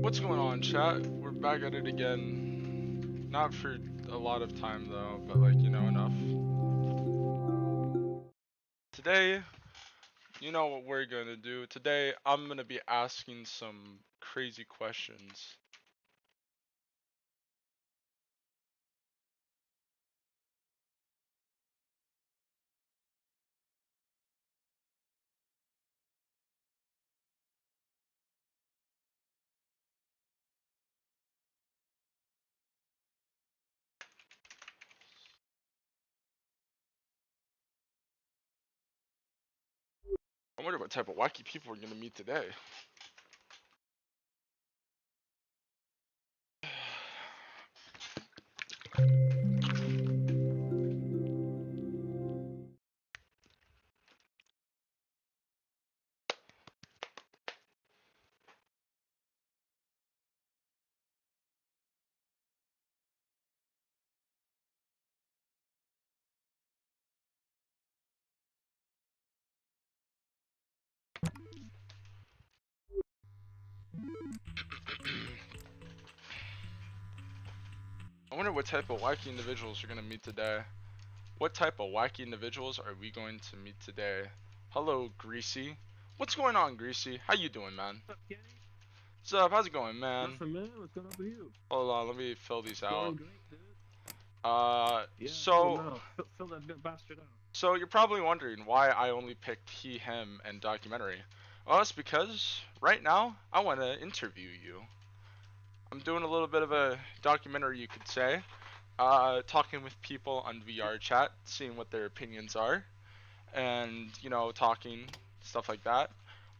What's going on, chat? We're back at it again. Not for a lot of time though, but like, enough. Today, you know what we're gonna do. Today, I'm gonna be asking some crazy questions. I wonder what type of wacky people we're gonna meet today. I wonder what type of wacky individuals we're gonna meet today. What type of wacky individuals are we going to meet today? Hello, Greasy. What's going on, Greasy? How you doing, man? What's up, Kenny? What's up? How's it going, man? Nothing, man. What's going on with you? Hold on, let me fill these out. Going great, dude. Yeah, fill that bit bastard out. So you're probably wondering why I only picked he, him, and documentary. Well, it's because right now I want to interview you. I'm doing a little bit of a documentary, you could say. Talking with people on vrchat, seeing what their opinions are, and talking stuff like that.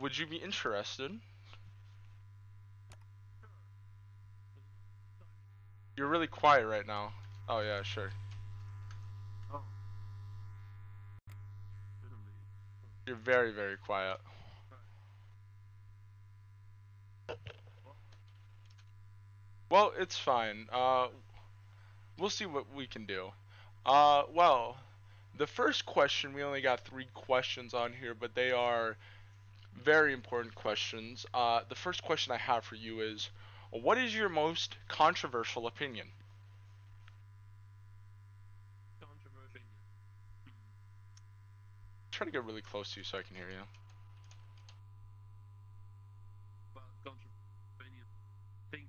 Would you be interested? You're really quiet right now. Oh yeah, sure. Oh. You're very, very quiet. Well, it's fine. We'll see what we can do. Well, the first question, we only got 3 questions on here, but they are very important questions. The first question I have for you is, what is your most controversial opinion? Controversial. Try to get really close to you so I can hear you. Well, controversial opinion. Think.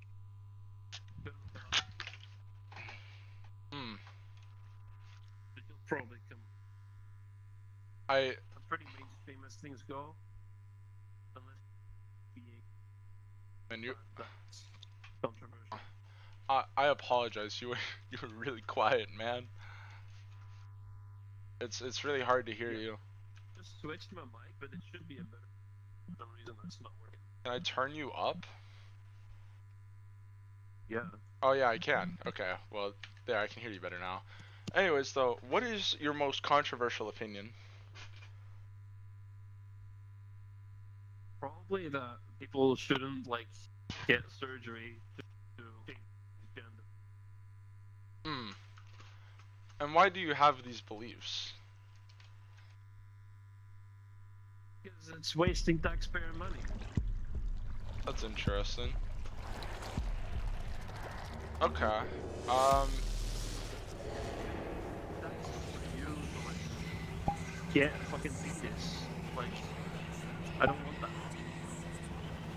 You'll probably come. Pretty famous things go. Unless being. And you. That's controversial. I apologize. You were really quiet, man. It's really hard to hear you. Just switched my mic, but it should be a better. For some reason that's not working. Can I turn you up? Yeah. Oh yeah, I can. Okay. Well, there, I can hear you better now. Anyways, though, what is your most controversial opinion? Probably that people shouldn't get surgery to change gender. And why do you have these beliefs? Because it's wasting taxpayer money. That's interesting. Okay. Get a fucking fetus. I don't want that.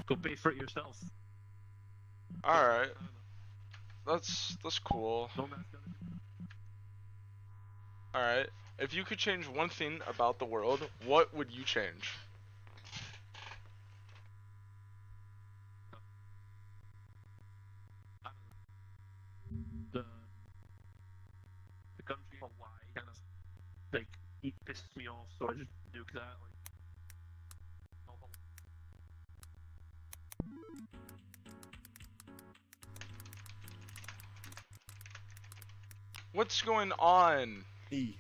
Go pay for it yourself. Alright. That's cool. Alright. If you could change one thing about the world, what would you change? The country of Hawaii kind of it pisses me off, so I just nuke that. What's going on? Hey.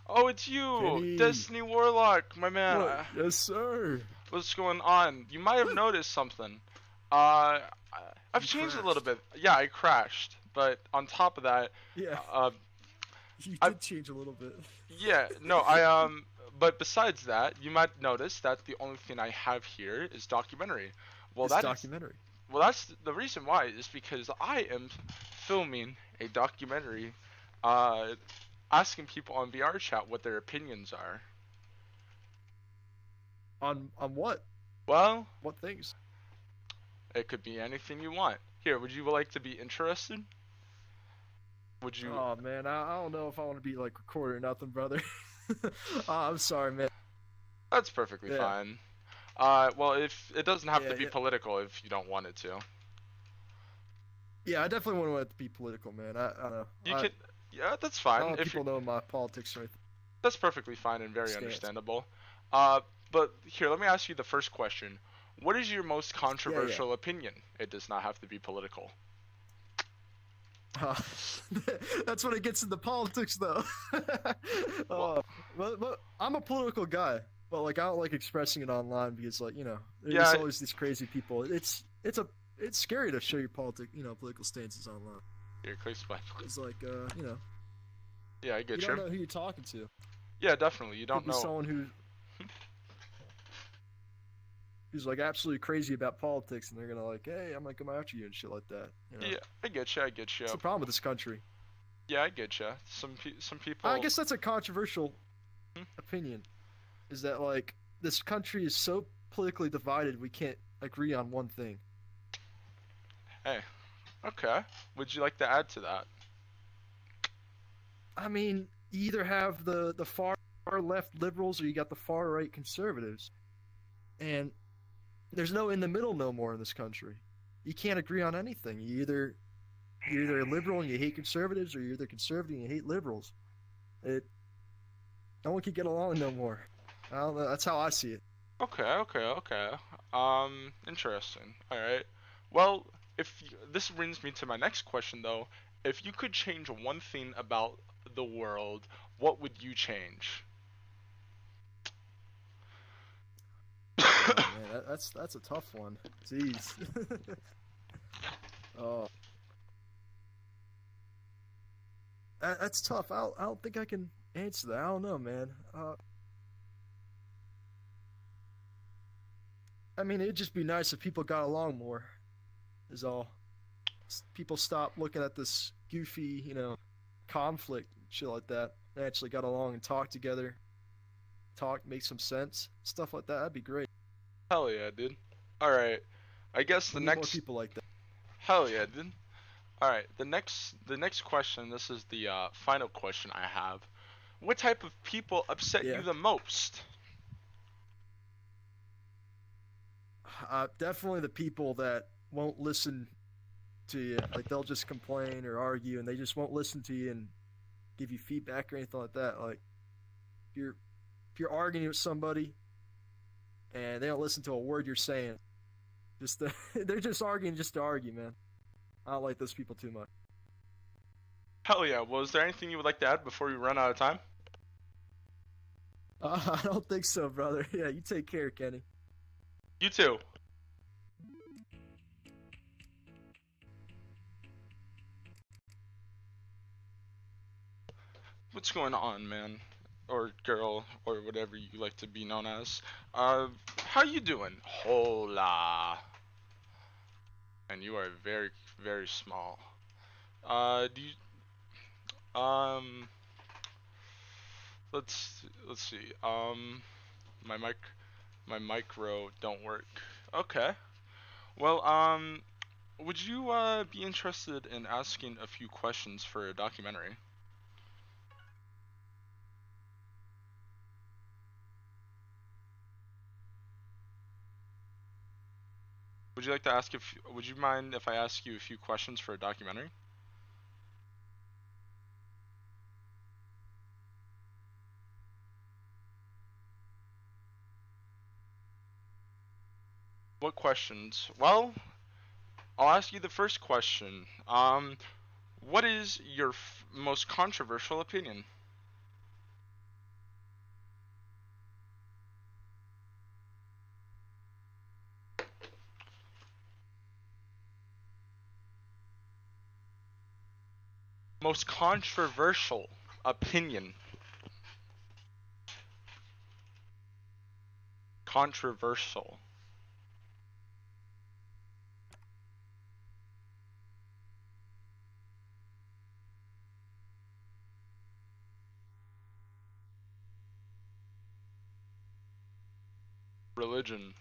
Oh, it's you, Kenny. Destiny Warlock, my man. What? Yes, sir. What's going on? You might have noticed something. I've changed a little bit. Yeah, I crashed, but on top of that, Yeah. You did change a little bit. Yeah, no, but besides that, you might notice that the only thing I have here is documentary. Well, it's that documentary. Well, that's the reason why is because I am filming a documentary, uh, asking people on vrchat what their opinions are. On what? Well, What things? it could be anything you want. Here, would you like to be interested? Would you? Oh man, I don't know if I want to be like recorded or nothing, brother. I'm sorry, man. That's perfectly Yeah. fine. Well, if it doesn't have to be Yeah. political if you don't want it to. Yeah, I definitely want it to be political, man. I don't know. You can, yeah, that's I fine. don't want If people know my politics or anything. that's perfectly fine and very Stance. understandable. But here, let me ask you the first question. What is your most controversial opinion? It does not have to be political. That's when it gets into politics, though. But I'm a political guy, but like I don't like expressing it online because, like, there's Yeah. always these crazy people. It's scary to show your political stances online. Here, close by. It's like, Yeah, I you get don't you. know who you're talking to. Yeah, definitely. You Could don't be know. someone who's like absolutely crazy about politics, and they're gonna like, hey, I'm gonna come after you and shit like that. Yeah, I get you. I get you. That's the problem with this country. Yeah, I get you. Some people. I guess that's a controversial Hmm? opinion. Is that like this country is so politically divided we can't agree on one thing. Hey, okay. Would you like to add to that? I mean, you either have the far left liberals or you got the far right conservatives, and there's no in the middle no more in this country. You can't agree on anything. You're either a liberal and you hate conservatives, or you're either conservative and you hate liberals. No one can get along no more. I don't know. That's how I see it. Okay. Interesting. All right. Well, this brings me to my next question though. If you could change one thing about the world, what would you change? Oh man, that's a tough one. Jeez. Oh, that's tough. I don't think I can answer that. I don't know, man. I mean, it'd just be nice if people got along more. Is all. People stop looking at this goofy, conflict and shit like that. They actually got along and talk together. Make some sense, stuff like that. That'd be great. Hell yeah, dude. All right. I guess the We need more next. people like that. Hell yeah, dude. All right. The next question. This is the final question I have. What type of people upset Yeah. you the most? Definitely the people that won't listen to you. Like they'll just complain or argue, and they just won't listen to you and give you feedback or anything like that. Like if you're arguing with somebody and they don't listen to a word you're saying, they're just arguing just to argue, man. I don't like those people too much. Hell yeah. Well, is there anything you would like to add before we run out of time? I don't think so, brother. Yeah, you take care, Kenny. You too. What's going on, man? Or girl, or whatever you like to be known as. How you doing? Hola. And you are very, very small. Do you, let's see. My micro don't work. Okay. Well, would you be interested in asking a few questions for a documentary? Would you mind if I ask you a few questions for a documentary? What questions? Well, I'll ask you the first question. What is your most controversial opinion? Most controversial opinion. Controversial. Religion.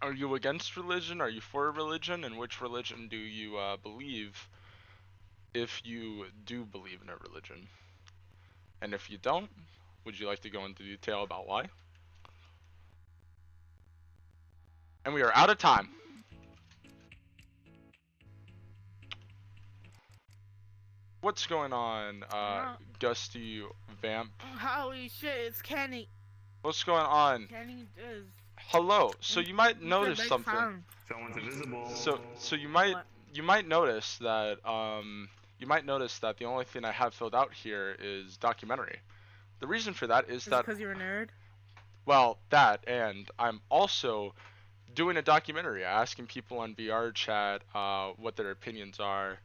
Are you against religion? Are you for religion? And which religion do you believe, if you do believe in a religion? And if you don't, would you like to go into detail about why? And we are out of time. What's going on, Gusty Vamp? Holy shit, it's Kenny. What's going on? Kenny is. Hello. So you might notice big something. fan. Someone's invisible. So you might notice that the only thing I have filled out here is documentary. The reason for that is that, because you're a nerd? well, that, and I'm also doing a documentary, asking people on vrchat what their opinions are.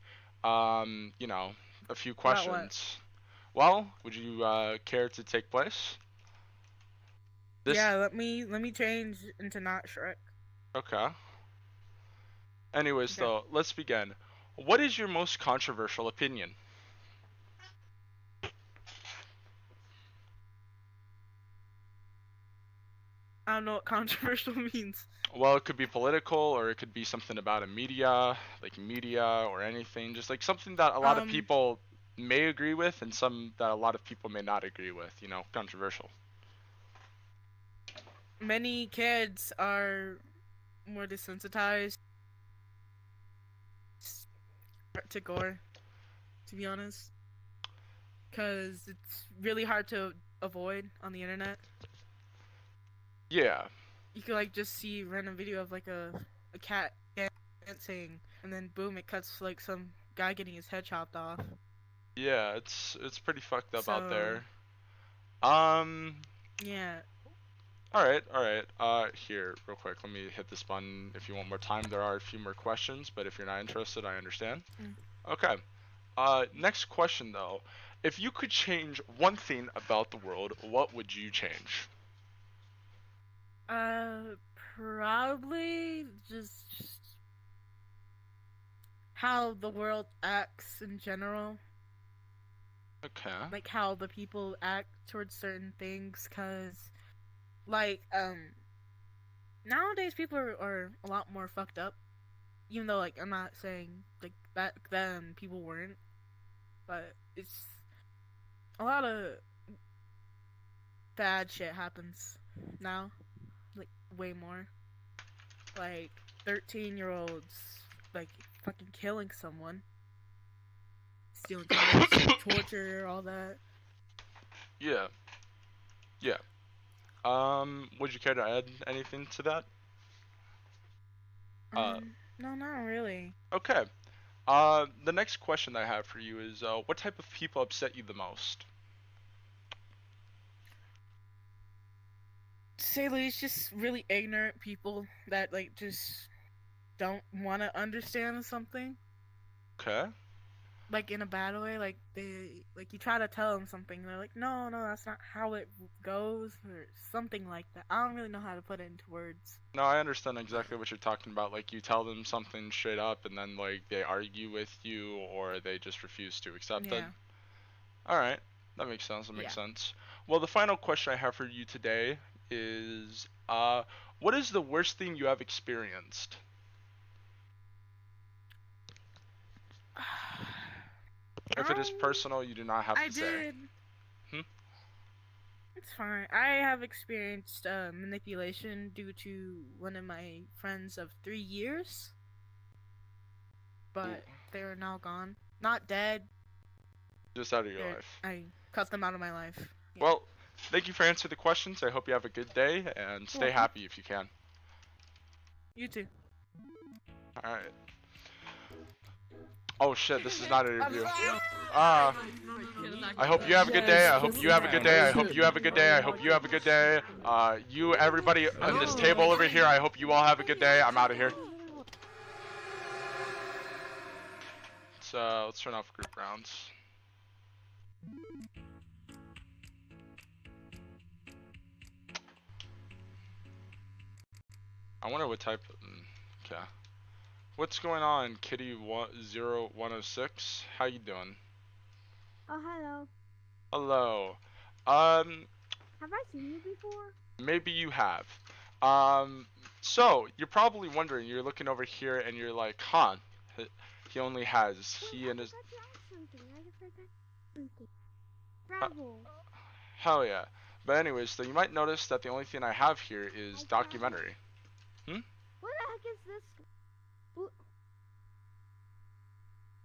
You know, a few About what? questions. Well, would you care to take place? Yeah, let me change into not Shrek. Okay. Anyways, Okay. though, let's begin. What is your most controversial opinion? I don't know what controversial means. Well, it could be political, or it could be something about media, or anything. Just like something that a lot of people may agree with, and some that a lot of people may not agree with. You know, controversial. Many kids are more desensitized to gore, to be honest, because it's really hard to avoid on the internet. Yeah. You could like just see random video of like a cat dancing, and then boom, it cuts to, like some guy getting his head chopped off. Yeah, it's pretty fucked up out So- there. Yeah. Alright. Here, real quick, let me hit this button if you want more time. There are a few more questions, but if you're not interested, I understand. Okay. Next question, though. If you could change one thing about the world, what would you change? Probably just how the world acts in general. Okay. Like how the people act towards certain things, cause like nowadays people are a lot more fucked up. Even though like I'm not saying like back then people weren't, but it's a lot of bad shit happens now, like way more. Like 13-year-olds like fucking killing someone, stealing cars, torture, all that. Yeah. Would you care to add anything to that? No, not really. Okay. The next question I have for you is, what type of people upset you the most? To say the least, just really ignorant people that like just don't want to understand something. Okay. Like in a bad way, like they like you try to tell them something, and they're like, no, that's not how it goes, or something like that. I don't really know how to put it into words. No, I understand exactly what you're talking about. Like, you tell them something straight up, and then, like, they argue with you, or they just refuse to accept it. Yeah. Alright, that makes sense. Well, the final question I have for you today is, what is the worst thing you have experienced? If it is personal, you do not have to say. did. It's fine. I have experienced manipulation due to one of my friends of 3 years, but they are now gone. Not dead. Just out of your They're- life. I cut them out of my life. Yeah. Well, thank you for answering the questions. I hope you have a good day, and stay welcome. happy if you can. You too. Alright. Oh shit, this is not an interview. Ah. I hope you have a good day. I hope you have a good day. I hope you have a good day. I hope you have a good day. You, everybody on this table over here, I hope you all have a good day. I'm out of here. Let's turn off group rounds. I wonder what type. Okay. What's going on, Kitty0106? How you doing? Oh, hello. Hello. Have I seen you before? Maybe you have. So you're probably wondering, you're looking over here and you're like, huh, he only has he and his. I forgot something. Uh, Travel. Hell yeah. But anyways, so you might notice that the only thing I have here is I got it. documentary. What the heck is this?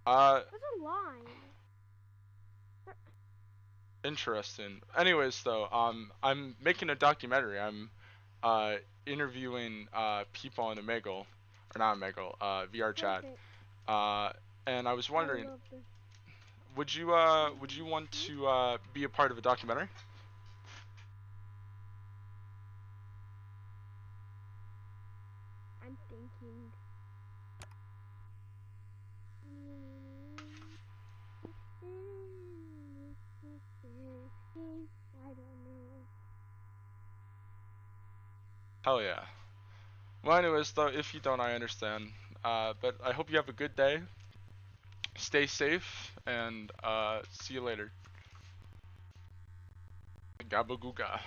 Uh, There's a line. Interesting. Anyways, though, I'm making a documentary. I'm interviewing people on Omegle, or not Omegle, vrchat. Perfect. And I was I wondering, love this. would you want to be a part of a documentary? I'm thinking. I don't know. Hell yeah. Well, anyways, though, if you don't, I understand. But I hope you have a good day. Stay safe, and see you later. Gabagooga.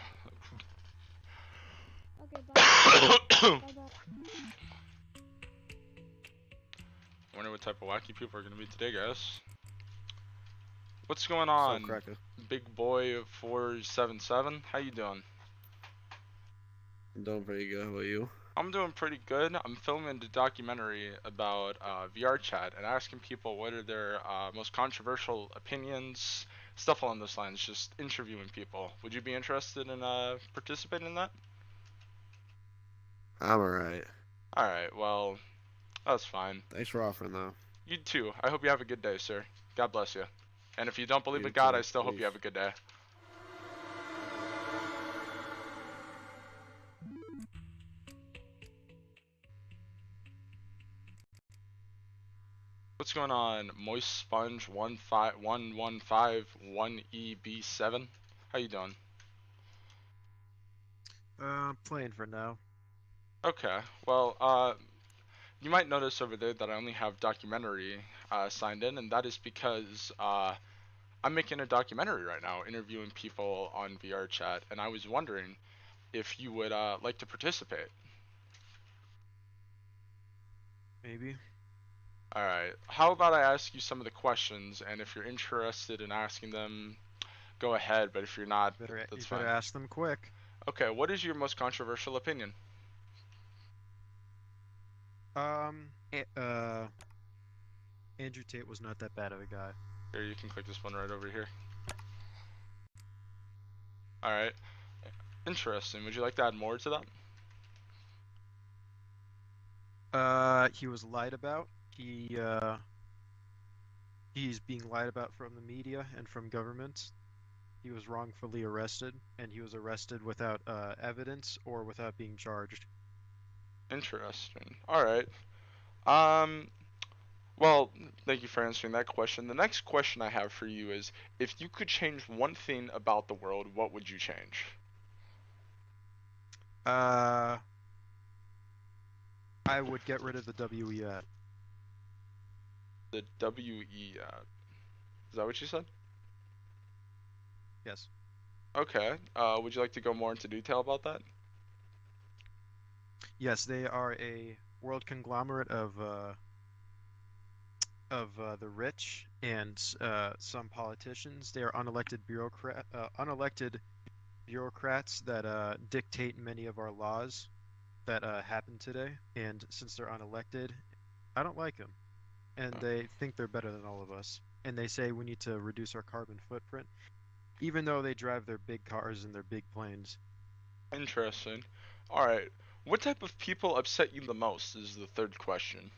Okay, bye. Bye-bye. Wonder what type of wacky people are gonna be today, guys. What's going So on, cracker. big boy 477? How you doing? I'm doing pretty good. How about you? I'm doing pretty good. I'm filming a documentary about vrchat and asking people what are their most controversial opinions, stuff along those lines. Just interviewing people. Would you be interested in participating in that? I'm alright. All right. Well, that's fine. Thanks for offering, though. You too. I hope you have a good day, sir. God bless you. And if you don't believe You in God, too. I still hope Peace. you have a good day. What's going on, Moist Sponge 15115 1EB7? How you doing? Playing for now. Okay. Well, you might notice over there that I only have documentary signed in, and that is because I'm making a documentary right now, interviewing people on vrchat, and I was wondering if you would like to participate. Maybe. Alright, how about I ask you some of the questions, and if you're interested in asking them, go ahead, but if you're not, You that's better fine. ask them quick. Okay, what is your most controversial opinion? Andrew Tate was not that bad of a guy. Here, you can click this one right over here. Alright, interesting. Would you like to add more to that? He was lied about. He's being lied about from the media and from government. He was wrongfully arrested, and he was arrested without evidence or without being charged. Interesting. Alright. Well, thank you for answering that question. The next question I have for you is, if you could change one thing about the world, what would you change? I would get rid of the WEF. The WE, is that what you said? Yes. Okay. Would you like to go more into detail about that? Yes, they are a world conglomerate of the rich and some politicians. They are unelected bureaucrats that dictate many of our laws that happen today. And since they're unelected, I don't like them. And they think they're better than all of us. And they say we need to reduce our carbon footprint, even though they drive their big cars and their big planes. Interesting. Alright. What type of people upset you the most is the third question.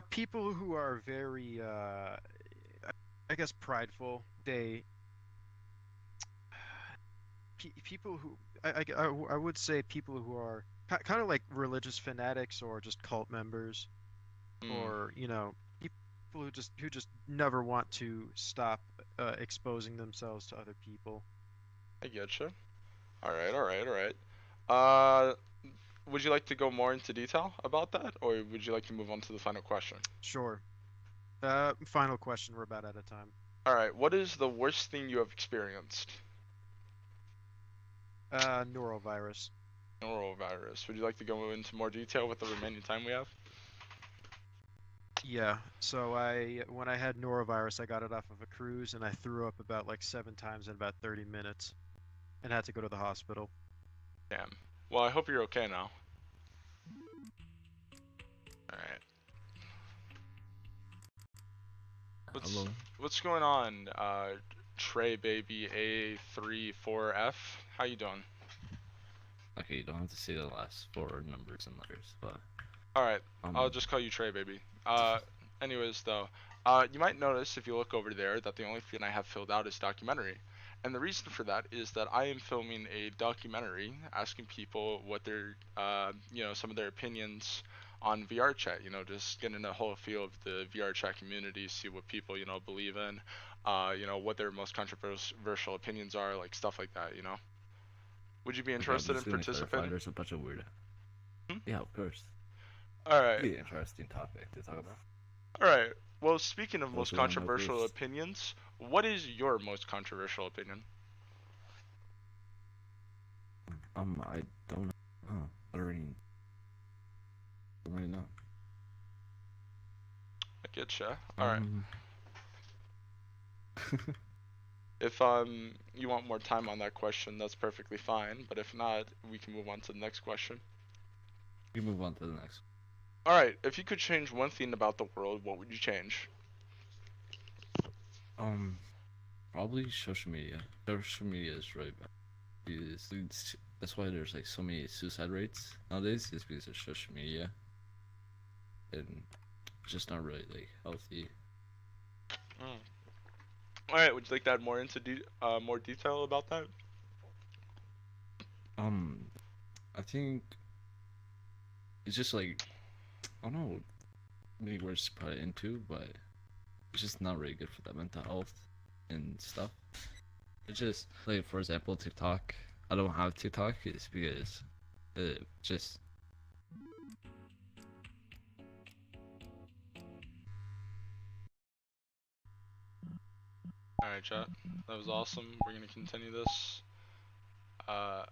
People who are very, I guess, prideful. People who, I would say people who are kind of like religious fanatics or just cult members, or people who just never want to stop exposing themselves to other people. I getcha. Alright. Would you like to go more into detail about that, or would you like to move on to the final question? Sure. Final question. We're about out of time. Alright, what is the worst thing you have experienced? Norovirus. Norovirus. Would you like to go into more detail with the remaining time we have? Yeah. So when I had norovirus, I got it off of a cruise, and I threw up about like 7 times in about 30 minutes, and had to go to the hospital. Damn. Well, I hope you're okay now. Alright. Hello. What's going on, Trey Baby A34F? How you doing? Okay, you don't have to say the last four numbers and letters, but Alright, I'll just call you Trey Baby. Anyways though, you might notice if you look over there that the only thing I have filled out is documentary. And the reason for that is that I am filming a documentary asking people what their, some of their opinions on VRChat, just getting a whole feel of the VRChat community, see what people, believe in, what their most controversial opinions are, like stuff like that, Would you be interested in participating? There's a bunch of weird. Yeah, of course. Alright. Be an interesting topic to talk about. Alright. Well, speaking of most Also wanna know controversial first. opinions, what is your most controversial opinion? I don't know. I don't really know. I getcha. Alright. If you want more time on that question, that's perfectly fine. But if not, we can move on to the next question. We move on to the next. Alright, if you could change one thing about the world, what would you change? Probably social media. Social media is really bad. That's why there's like so many suicide rates nowadays. Is because of social media, and it's just not really like healthy. Alright, would you like to add more into more detail about that? I think it's just like, I don't know many words to put it into, but it's just not really good for the mental health and stuff. It's just like, for example, TikTok. I don't have TikTok. It's because it just. Alright, chat. That was awesome. We're gonna continue this. Are